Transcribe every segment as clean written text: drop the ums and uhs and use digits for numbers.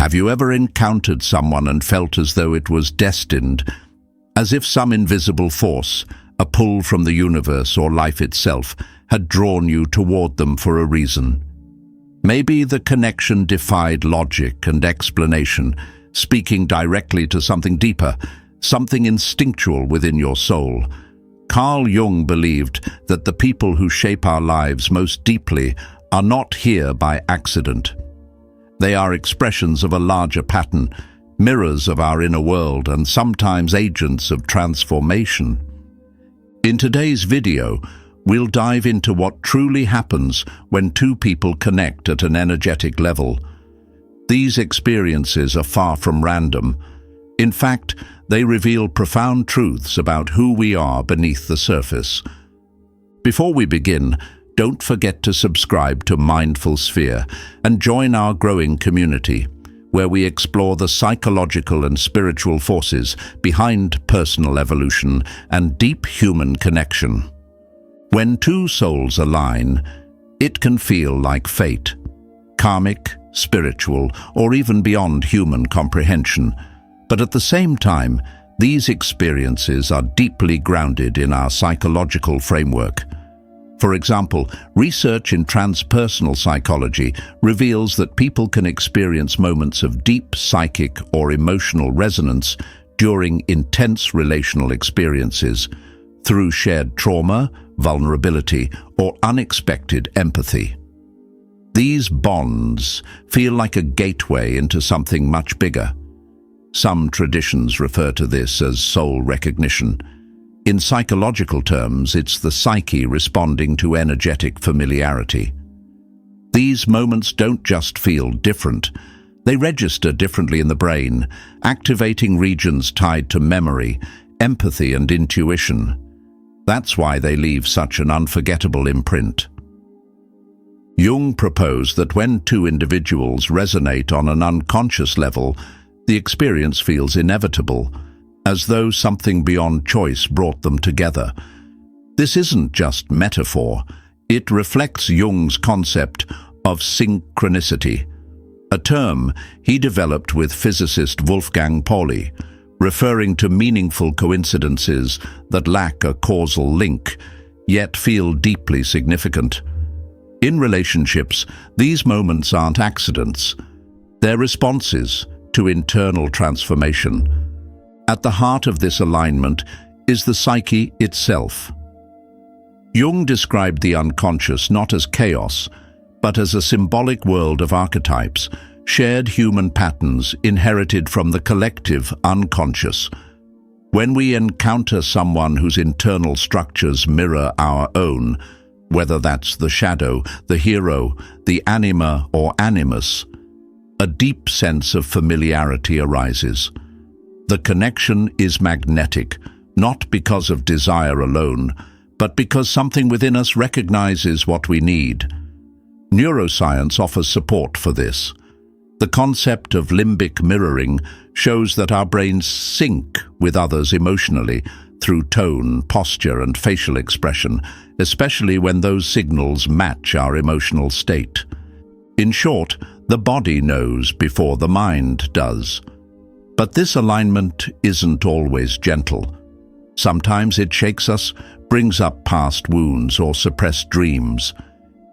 Have you ever encountered someone and felt as though it was destined, as if some invisible force, a pull from the universe or life itself, had drawn you toward them for a reason? Maybe the connection defied logic and explanation, speaking directly to something deeper, something instinctual within your soul. Carl Jung believed that the people who shape our lives most deeply are not here by accident. They are expressions of a larger pattern, mirrors of our inner world, and sometimes agents of transformation. In today's video, we'll dive into what truly happens when two people connect at an energetic level. These experiences are far from random. In fact, they reveal profound truths about who we are beneath the surface. Before we begin, don't forget to subscribe to Mindful Sphere and join our growing community, where we explore the psychological and spiritual forces behind personal evolution and deep human connection. When two souls align, it can feel like fate, karmic, spiritual, or even beyond human comprehension. But at the same time, these experiences are deeply grounded in our psychological framework. For example, research in transpersonal psychology reveals that people can experience moments of deep psychic or emotional resonance during intense relational experiences through shared trauma, vulnerability, or unexpected empathy. These bonds feel like a gateway into something much bigger. Some traditions refer to this as soul recognition. In psychological terms, it's the psyche responding to energetic familiarity. These moments don't just feel different, they register differently in the brain, activating regions tied to memory, empathy, and intuition. That's why they leave such an unforgettable imprint. Jung proposed that when two individuals resonate on an unconscious level, the experience feels inevitable, as though something beyond choice brought them together. This isn't just metaphor, it reflects Jung's concept of synchronicity, a term he developed with physicist Wolfgang Pauli, referring to meaningful coincidences that lack a causal link, yet feel deeply significant. In relationships, these moments aren't accidents. They're responses to internal transformation. At the heart of this alignment is the psyche itself. Jung described the unconscious not as chaos, but as a symbolic world of archetypes, shared human patterns inherited from the collective unconscious. When we encounter someone whose internal structures mirror our own, whether that's the shadow, the hero, the anima or animus, a deep sense of familiarity arises. The connection is magnetic, not because of desire alone, but because something within us recognizes what we need. Neuroscience offers support for this. The concept of limbic mirroring shows that our brains sync with others emotionally through tone, posture, and facial expression, especially when those signals match our emotional state. In short, the body knows before the mind does. But this alignment isn't always gentle. Sometimes it shakes us, brings up past wounds or suppressed dreams.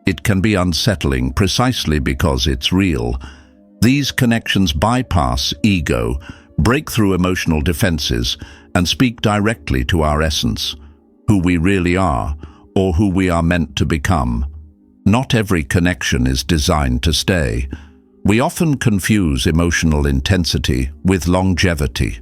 It can be unsettling precisely because it's real. These connections bypass ego, break through emotional defenses, and speak directly to our essence, who we really are, or who we are meant to become. Not every connection is designed to stay. We often confuse emotional intensity with longevity.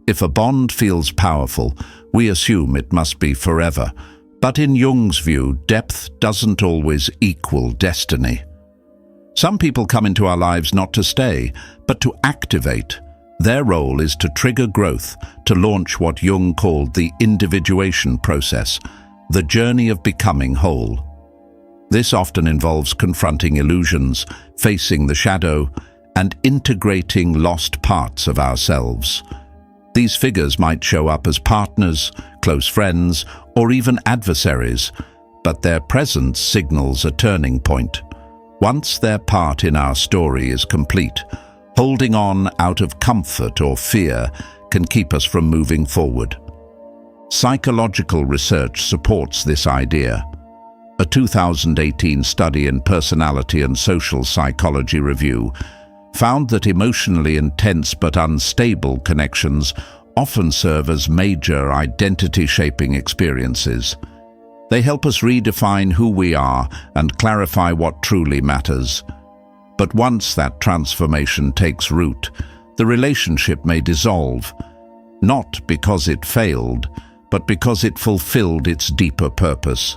If a bond feels powerful, we assume it must be forever. But in Jung's view, depth doesn't always equal destiny. Some people come into our lives not to stay, but to activate. Their role is to trigger growth, to launch what Jung called the individuation process, the journey of becoming whole. This often involves confronting illusions, facing the shadow, and integrating lost parts of ourselves. These figures might show up as partners, close friends, or even adversaries, but their presence signals a turning point. Once their part in our story is complete, Holding on out of comfort or fear can keep us from moving forward. Psychological research supports this idea. A 2018 study in Personality and Social Psychology Review found that emotionally intense but unstable connections often serve as major identity-shaping experiences. They help us redefine who we are and clarify what truly matters. But once that transformation takes root, the relationship may dissolve, not because it failed, but because it fulfilled its deeper purpose.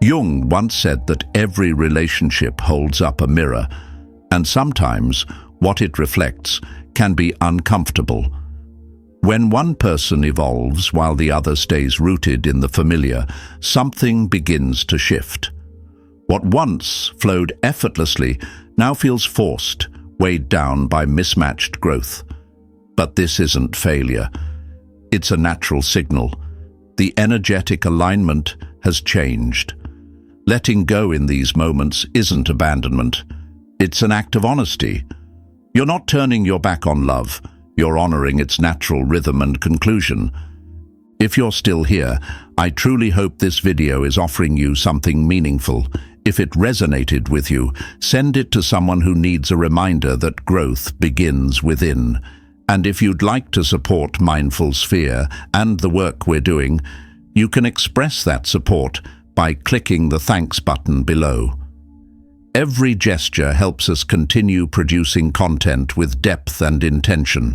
Jung once said that every relationship holds up a mirror, and sometimes what it reflects can be uncomfortable. When one person evolves while the other stays rooted in the familiar, something begins to shift. What once flowed effortlessly now feels forced, weighed down by mismatched growth. But this isn't failure. It's a natural signal. The energetic alignment has changed. Letting go in these moments isn't abandonment. It's an act of honesty. You're not turning your back on love. You're honoring its natural rhythm and conclusion. If you're still here, I truly hope this video is offering you something meaningful. If it resonated with you, send it to someone who needs a reminder that growth begins within. And if you'd like to support Mindful Sphere and the work we're doing, you can express that support by clicking the thanks button below. Every gesture helps us continue producing content with depth and intention.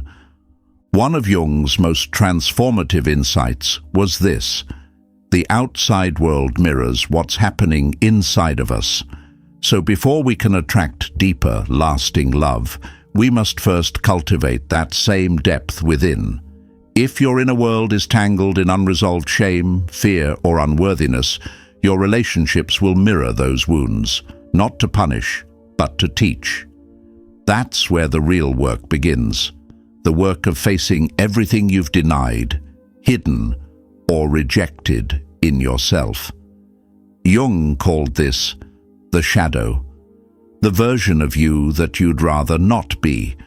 One of Jung's most transformative insights was this: the outside world mirrors what's happening inside of us. So before we can attract deeper, lasting love, we must first cultivate that same depth within. If your inner world is tangled in unresolved shame, fear, or unworthiness, your relationships will mirror those wounds, not to punish, but to teach. That's where the real work begins, the work of facing everything you've denied, hidden, or rejected in yourself. Jung called this the shadow, the version of you that you'd rather not be,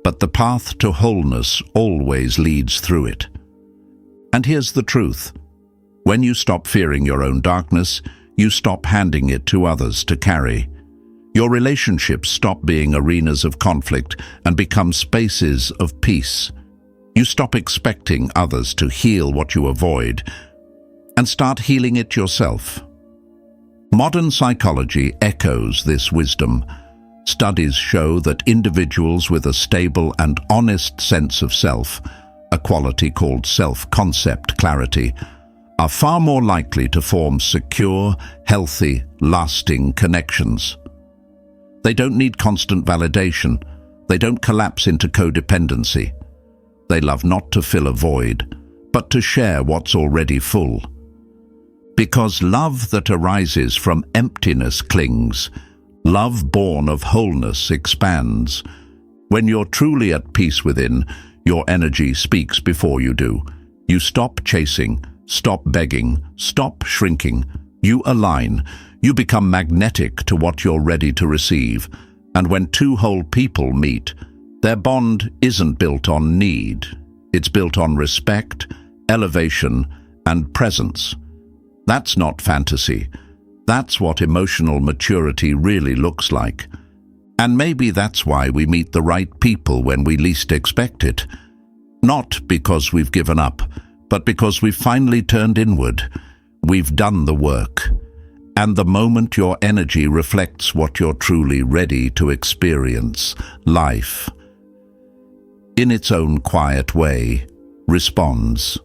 but the path to wholeness always leads through it. And here's the truth. When you stop fearing your own darkness, you stop handing it to others to carry. Your relationships stop being arenas of conflict and become spaces of peace. You stop expecting others to heal what you avoid and start healing it yourself. Modern psychology echoes this wisdom. Studies show that individuals with a stable and honest sense of self, a quality called self-concept clarity, are far more likely to form secure, healthy, lasting connections. They don't need constant validation. They don't collapse into codependency. They love not to fill a void, but to share what's already full. Because love that arises from emptiness clings. Love born of wholeness expands. When you're truly at peace within, your energy speaks before you do. You stop chasing, stop begging, stop shrinking. You align. You become magnetic to what you're ready to receive. And when two whole people meet, their bond isn't built on need. It's built on respect, elevation, and presence. That's not fantasy. That's what emotional maturity really looks like. And maybe that's why we meet the right people when we least expect it. Not because we've given up, but because we've finally turned inward. We've done the work. And the moment your energy reflects what you're truly ready to experience, life, in its own quiet way, responds.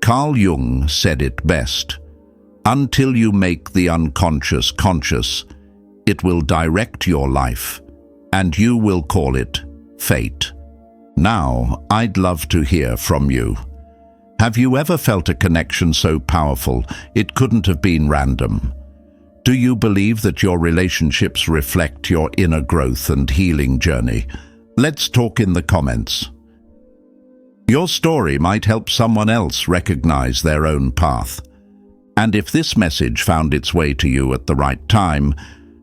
Carl Jung said it best: until you make the unconscious conscious, it will direct your life, and you will call it fate. Now, I'd love to hear from you. Have you ever felt a connection so powerful it couldn't have been random? Do you believe that your relationships reflect your inner growth and healing journey? Let's talk in the comments. Your story might help someone else recognize their own path. And if this message found its way to you at the right time,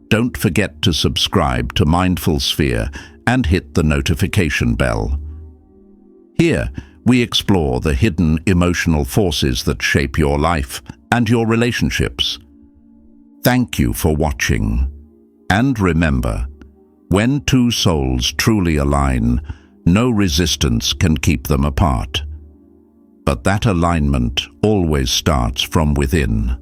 don't forget to subscribe to Mindful Sphere and hit the notification bell. Here, we explore the hidden emotional forces that shape your life and your relationships. Thank you for watching. And remember, when two souls truly align, no resistance can keep them apart. But that alignment always starts from within.